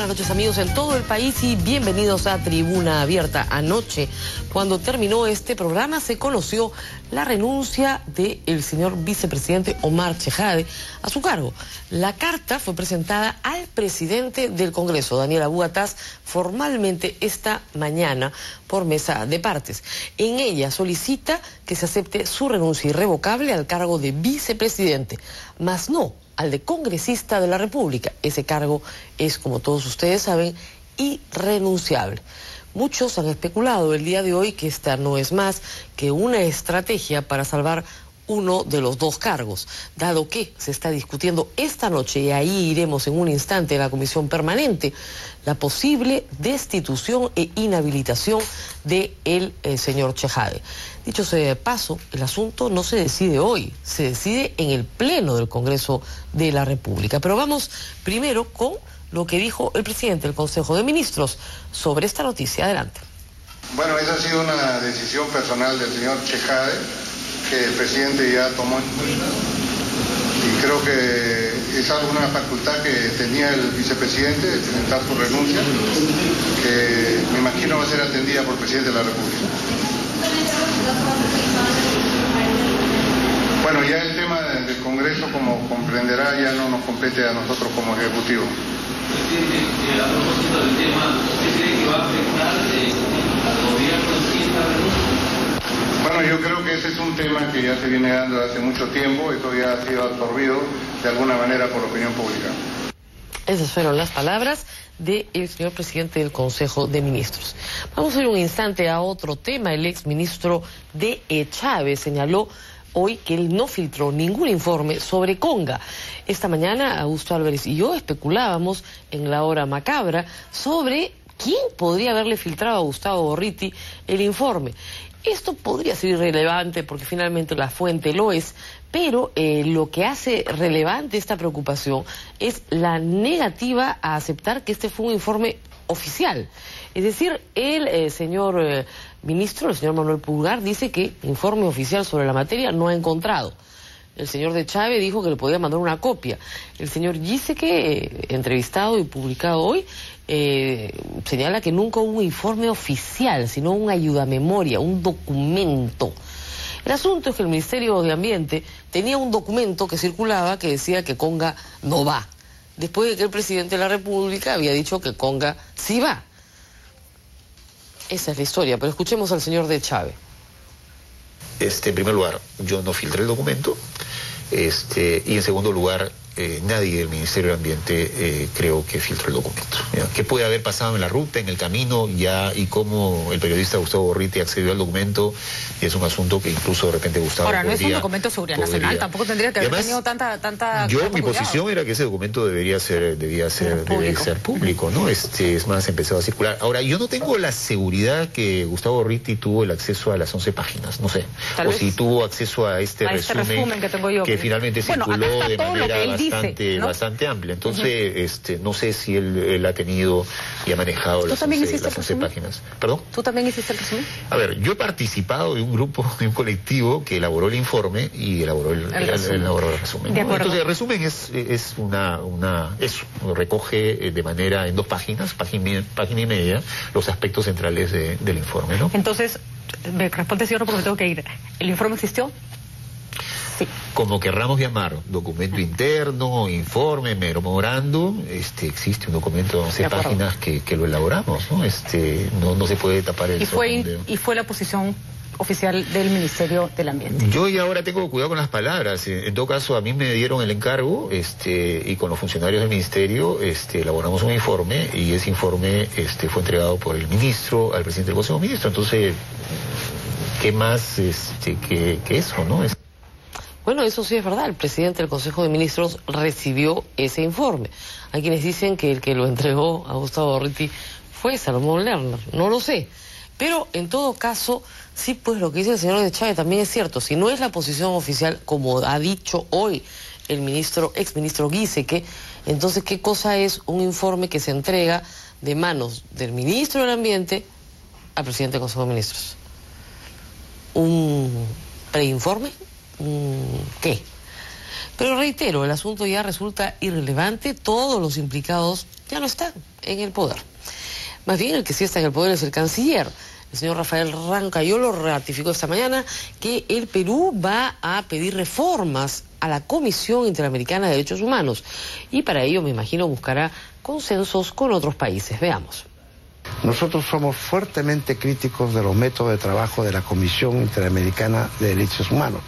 buenas noches amigos en todo el país y bienvenidos a Tribuna Abierta. Anoche, cuando terminó este programa, se conoció la renuncia del señor vicepresidente Omar Chejade a su cargo. La carta fue presentada al presidente del Congreso, Daniel Abu Ataz, formalmente esta mañana por mesa de partes. En ella solicita que se acepte su renuncia irrevocable al cargo de vicepresidente, mas no al de congresista de la República. Ese cargo es, como todos ustedes saben, irrenunciable. Muchos han especulado el día de hoy que esta no es más que una estrategia para salvar uno de los dos cargos, dado que se está discutiendo esta noche, y ahí iremos en un instante en la comisión permanente, la posible destitución e inhabilitación del señor Chejade. Dicho sea de paso, el asunto no se decide hoy, se decide en el Pleno del Congreso de la República. Pero vamos primero con lo que dijo el presidente del Consejo de Ministros sobre esta noticia. Adelante. Bueno, esa ha sido una decisión personal del señor Chejade, que el presidente ya tomó en cuenta, y creo que es alguna facultad que tenía el vicepresidente de presentar su renuncia, que me imagino va a ser atendida por el presidente de la República. Bueno, ya el tema del Congreso, como comprenderá, ya no nos compete a nosotros como Ejecutivo. Presidente, a propósito del tema, ¿usted cree que va a afectar al gobierno en sí esta renuncia? Bueno, yo creo que ese es un tema que ya se viene dando hace mucho tiempo. Esto ya ha sido absorbido de alguna manera por la opinión pública. Esas fueron las palabras del señor presidente del Consejo de Ministros. Vamos a ir un instante a otro tema. El exministro de Chávez señaló hoy que él no filtró ningún informe sobre Conga. Esta mañana Augusto Álvarez y yo especulábamos en la hora macabra sobre quién podría haberle filtrado a Gustavo Gorriti el informe. Esto podría ser irrelevante porque finalmente la fuente lo es, pero lo que hace relevante esta preocupación es la negativa a aceptar que este fue un informe oficial. Es decir, el señor ministro, el señor Manuel Pulgar, dice que informe oficial sobre la materia no ha encontrado. El señor de Chávez dijo que le podía mandar una copia. El señor Giesecke, entrevistado y publicado hoy, señala que nunca hubo un informe oficial, sino un ayudamemoria, un documento. El asunto es que el Ministerio de Ambiente tenía un documento que circulaba que decía que Conga no va, después de que el presidente de la República había dicho que Conga sí va. Esa es la historia, pero escuchemos al señor de Chávez. En primer lugar, yo no filtré el documento, y en segundo lugar, nadie del Ministerio del Ambiente creo que filtró el documento. ¿Qué puede haber pasado en la ruta, en el camino, y cómo el periodista Gustavo Gorriti accedió al documento? Es un asunto que incluso de repente Gustavo Ahora, no es un documento de seguridad nacional, tampoco tendría que haber tenido tanta mi posición era que ese documento debía ser público, ¿no? Es más, empezado a circular. Ahora, yo no tengo la seguridad que Gustavo Gorriti tuvo el acceso a las 11 páginas, no sé. O si tuvo acceso a este resumen que tengo yo, que finalmente circuló de manera bastante amplia. Entonces, no sé si él ha tenido y ha manejado las 11 páginas. ¿Perdón? ¿Tú también hiciste el resumen? A ver, yo he participado de un grupo, de un colectivo que elaboró el informe y elaboró el resumen. De acuerdo. Entonces, el resumen es eso, recoge de manera en 2 páginas, página y media, los aspectos centrales del informe, ¿no? Entonces, me responde, señor, porque tengo que ir. ¿El informe existió? Sí. Como querramos llamar, documento interno, informe, memorando, existe un documento de 11 páginas que lo elaboramos, ¿no? No se puede tapar el sol con un dedo. ¿Y fue la posición oficial del Ministerio del Ambiente? Yo ya ahora tengo cuidado con las palabras. En todo caso, a mí me dieron el encargo, y con los funcionarios del Ministerio, elaboramos un informe, y ese informe fue entregado por el ministro al presidente del Consejo de Ministros. Entonces, ¿qué más que eso, no? Bueno, eso sí es verdad, el presidente del Consejo de Ministros recibió ese informe. Hay quienes dicen que el que lo entregó a Gustavo Gorriti fue Salomón Lerner, no lo sé. Pero en todo caso, sí, pues lo que dice el señor de Chávez también es cierto. Si no es la posición oficial, como ha dicho hoy el exministro Giesecke, entonces ¿qué cosa es un informe que se entrega de manos del ministro del Ambiente al presidente del Consejo de Ministros? ¿Un preinforme? ¿Qué? Pero reitero, el asunto ya resulta irrelevante. Todos los implicados ya no está en el poder. Más bien el que sí está en el poder es el canciller. El señor Rafael Rancayolo ratificó esta mañana que el Perú va a pedir reformas a la Comisión Interamericana de Derechos Humanos y para ello, me imagino, buscará consensos con otros países. Veamos. Nosotros somos fuertemente críticos de los métodos de trabajo de la Comisión Interamericana de Derechos Humanos,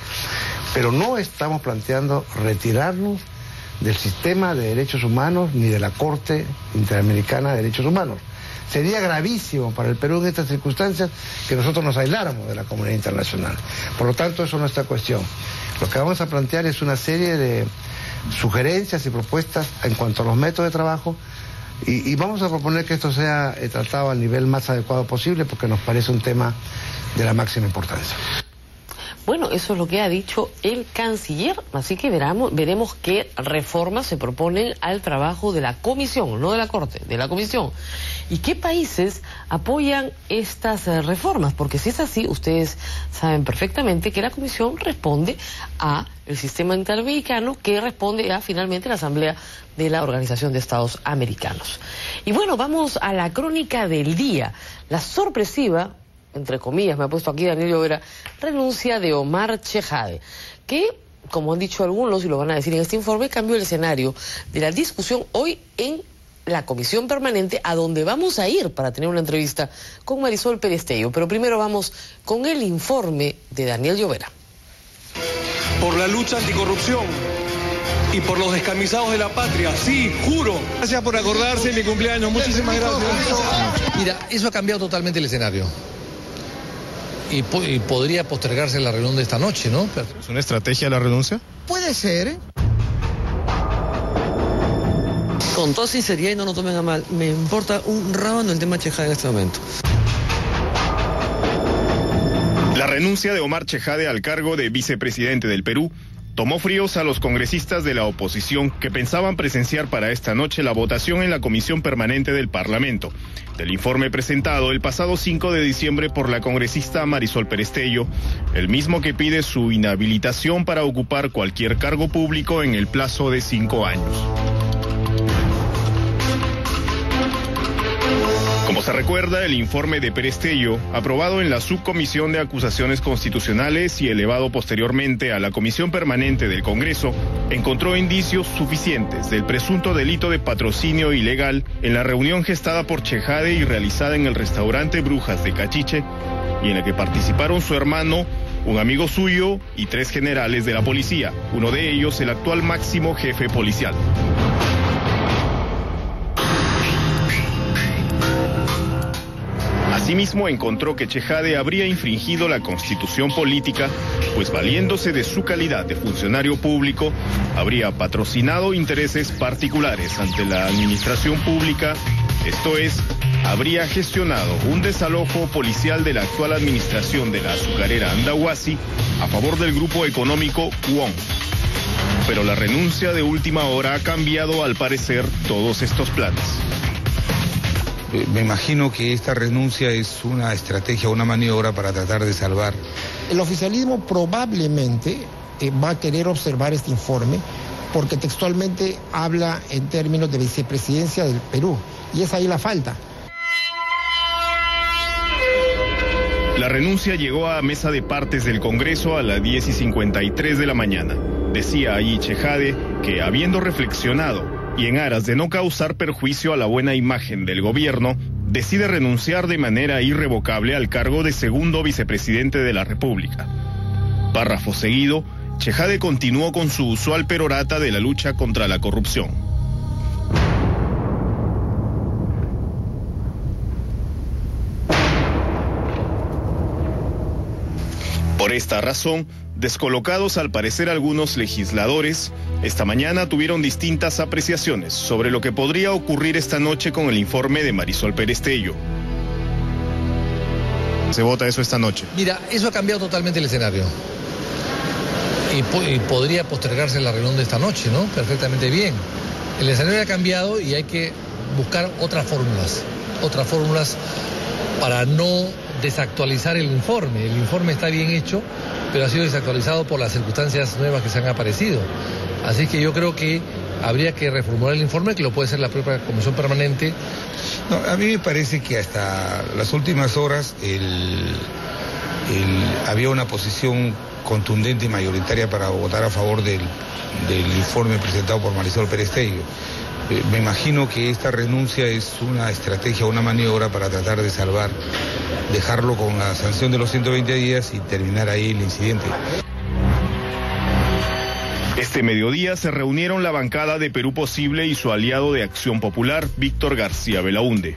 pero no estamos planteando retirarnos del sistema de derechos humanos ni de la Corte Interamericana de Derechos Humanos. Sería gravísimo para el Perú en estas circunstancias que nosotros nos aisláramos de la comunidad internacional. Por lo tanto, eso no está en cuestión. Lo que vamos a plantear es una serie de sugerencias y propuestas en cuanto a los métodos de trabajo y vamos a proponer que esto sea tratado al nivel más adecuado posible porque nos parece un tema de la máxima importancia. Bueno, eso es lo que ha dicho el canciller, así que veremos qué reformas se proponen al trabajo de la comisión, no de la Corte, de la comisión. ¿Y qué países apoyan estas reformas? Porque si es así, ustedes saben perfectamente que la comisión responde a el sistema interamericano, que responde a finalmente la Asamblea de la Organización de Estados Americanos. Y bueno, vamos a la crónica del día. La sorpresiva, entre comillas, me ha puesto aquí Daniel Llovera, renuncia de Omar Chejade, que, como han dicho algunos y lo van a decir en este informe, cambió el escenario de la discusión hoy en la Comisión Permanente, a donde vamos a ir para tener una entrevista con Marisol Perestello. Pero primero vamos con el informe de Daniel Llovera. Por la lucha anticorrupción y por los descamisados de la patria, sí, juro. Gracias por acordarse de mi cumpleaños, muchísimas gracias. Mira, eso ha cambiado totalmente el escenario. Y podría postergarse la reunión de esta noche, ¿no? ¿Es una estrategia la renuncia? Puede ser, ¿eh? Con toda sinceridad y no lo tomen a mal, me importa un rábano el tema Chejade en este momento. La renuncia de Omar Chejade al cargo de vicepresidente del Perú tomó fríos a los congresistas de la oposición que pensaban presenciar para esta noche la votación en la Comisión Permanente del Parlamento del informe presentado el pasado 5 de diciembre por la congresista Marisol Perestello, el mismo que pide su inhabilitación para ocupar cualquier cargo público en el plazo de 5 años. Como se recuerda, el informe de Perestello, aprobado en la Subcomisión de Acusaciones Constitucionales y elevado posteriormente a la Comisión Permanente del Congreso, encontró indicios suficientes del presunto delito de patrocinio ilegal en la reunión gestada por Chejade y realizada en el restaurante Brujas de Cachiche, y en la que participaron su hermano, un amigo suyo y 3 generales de la policía, uno de ellos el actual máximo jefe policial. Asimismo, encontró que Chejade habría infringido la Constitución política, pues valiéndose de su calidad de funcionario público, habría patrocinado intereses particulares ante la administración pública, esto es, habría gestionado un desalojo policial de la actual administración de la azucarera Andahuasi a favor del grupo económico Wong. Pero la renuncia de última hora ha cambiado, al parecer, todos estos planes. Me imagino que esta renuncia es una estrategia, una maniobra para tratar de salvar. El oficialismo probablemente va a querer observar este informe porque textualmente habla en términos de vicepresidencia del Perú y es ahí la falta. La renuncia llegó a mesa de partes del Congreso a las 10:53 de la mañana. Decía ahí Chejade que, habiendo reflexionado y en aras de no causar perjuicio a la buena imagen del gobierno, decide renunciar de manera irrevocable al cargo de segundo vicepresidente de la República. Párrafo seguido, Chejade continuó con su usual perorata de la lucha contra la corrupción. Por esta razón, descolocados al parecer algunos legisladores, esta mañana tuvieron distintas apreciaciones sobre lo que podría ocurrir esta noche con el informe de Marisol Perestello. ¿Se vota eso esta noche? Mira, eso ha cambiado totalmente el escenario. Y podría postergarse la reunión de esta noche, ¿no? Perfectamente bien. El escenario ha cambiado y hay que buscar otras fórmulas para no desactualizar el informe. El informe está bien hecho, pero ha sido desactualizado por las circunstancias nuevas que se han aparecido. Así que yo creo que Habría que reformular el informe, que lo puede hacer la propia Comisión Permanente. No, a mí me parece que hasta las últimas horas había una posición contundente y mayoritaria para votar a favor del informe presentado por Marisol Perestello. Me imagino que esta renuncia es una estrategia, una maniobra para tratar de salvar, dejarlo con la sanción de los 120 días y terminar ahí el incidente. Este mediodía se reunieron la bancada de Perú Posible y su aliado de Acción Popular, Víctor García Belaúnde.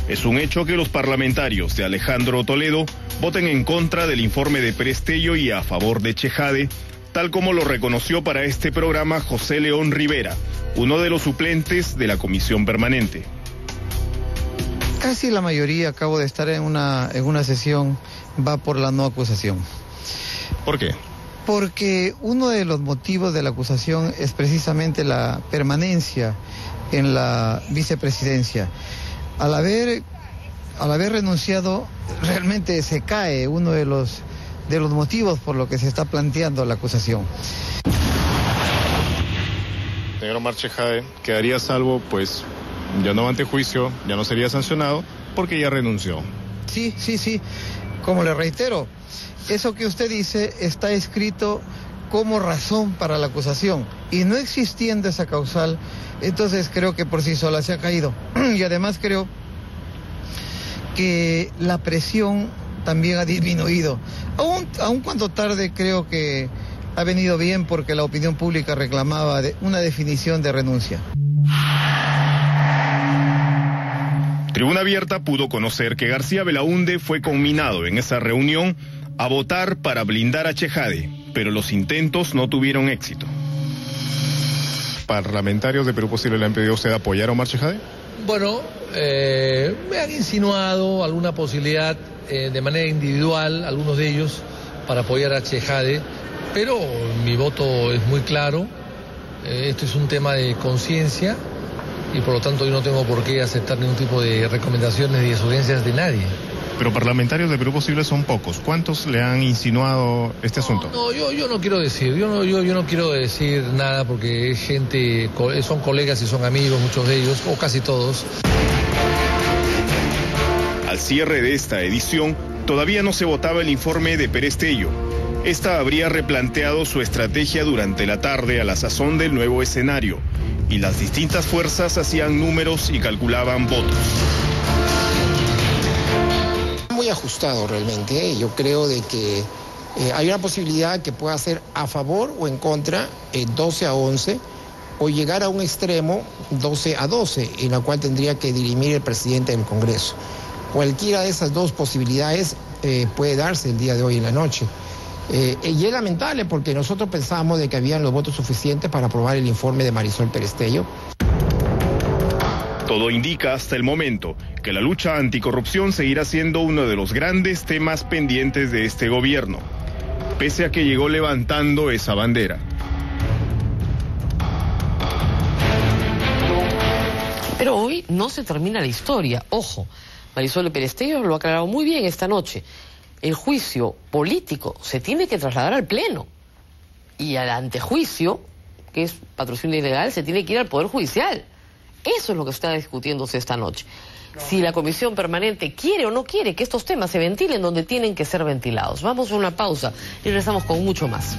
Es un hecho que los parlamentarios de Alejandro Toledo voten en contra del informe de Perestello y a favor de Chejade, tal como lo reconoció para este programa José León Rivera, uno de los suplentes de la Comisión Permanente. Casi la mayoría, acabo de estar en una sesión, va por la no acusación. ¿Por qué? Porque uno de los motivos de la acusación es precisamente la permanencia en la vicepresidencia. Al haber renunciado, realmente se cae uno de los motivos por lo que se está planteando la acusación. Señor Omar Chejade quedaría salvo, pues ya no va ante juicio, ya no sería sancionado porque ya renunció. Sí, como le reitero, eso que usted dice está escrito como razón para la acusación y no existiendo esa causal, entonces creo que por sí sola se ha caído. Y además creo que la presión también ha disminuido. Aun cuando tarde, creo que ha venido bien porque la opinión pública reclamaba una definición de renuncia. Tribuna Abierta pudo conocer que García Belaúnde fue conminado en esa reunión a votar para blindar a Chejade, pero los intentos no tuvieron éxito. ¿Parlamentarios de Perú Posible le han pedido a usted apoyar a Omar Chejade? Bueno, me han insinuado alguna posibilidad de manera individual, algunos de ellos, para apoyar a Chejade, pero mi voto es muy claro. Esto es un tema de conciencia y por lo tanto yo no tengo por qué aceptar ningún tipo de recomendaciones ni de sugerencias de nadie. Pero parlamentarios de Perú Posible son pocos. ¿Cuántos le han insinuado este asunto? No, yo no quiero decir, yo no quiero decir nada porque es gente, son colegas y son amigos, muchos de ellos, o casi todos. Al cierre de esta edición, todavía no se votaba el informe de Perestello. Esta habría replanteado su estrategia durante la tarde a la sazón del nuevo escenario, y las distintas fuerzas hacían números y calculaban votos. Muy ajustado realmente, Yo creo de que hay una posibilidad que pueda ser a favor o en contra 12-11 o llegar a un extremo 12-12 en la cual tendría que dirimir el presidente del Congreso. Cualquiera de esas dos posibilidades puede darse el día de hoy en la noche. Y es lamentable porque nosotros pensábamos de que habían los votos suficientes para aprobar el informe de Marisol Perestello. Todo indica hasta el momento que la lucha anticorrupción seguirá siendo uno de los grandes temas pendientes de este gobierno, pese a que llegó levantando esa bandera. Pero hoy no se termina la historia. Ojo, Marisol Perestello lo ha aclarado muy bien esta noche. El juicio político se tiene que trasladar al Pleno. Y al antejuicio, que es patrocinio ilegal, se tiene que ir al Poder Judicial. Eso es lo que está discutiéndose esta noche. Si la Comisión Permanente quiere o no quiere que estos temas se ventilen donde tienen que ser ventilados. Vamos a una pausa y regresamos con mucho más.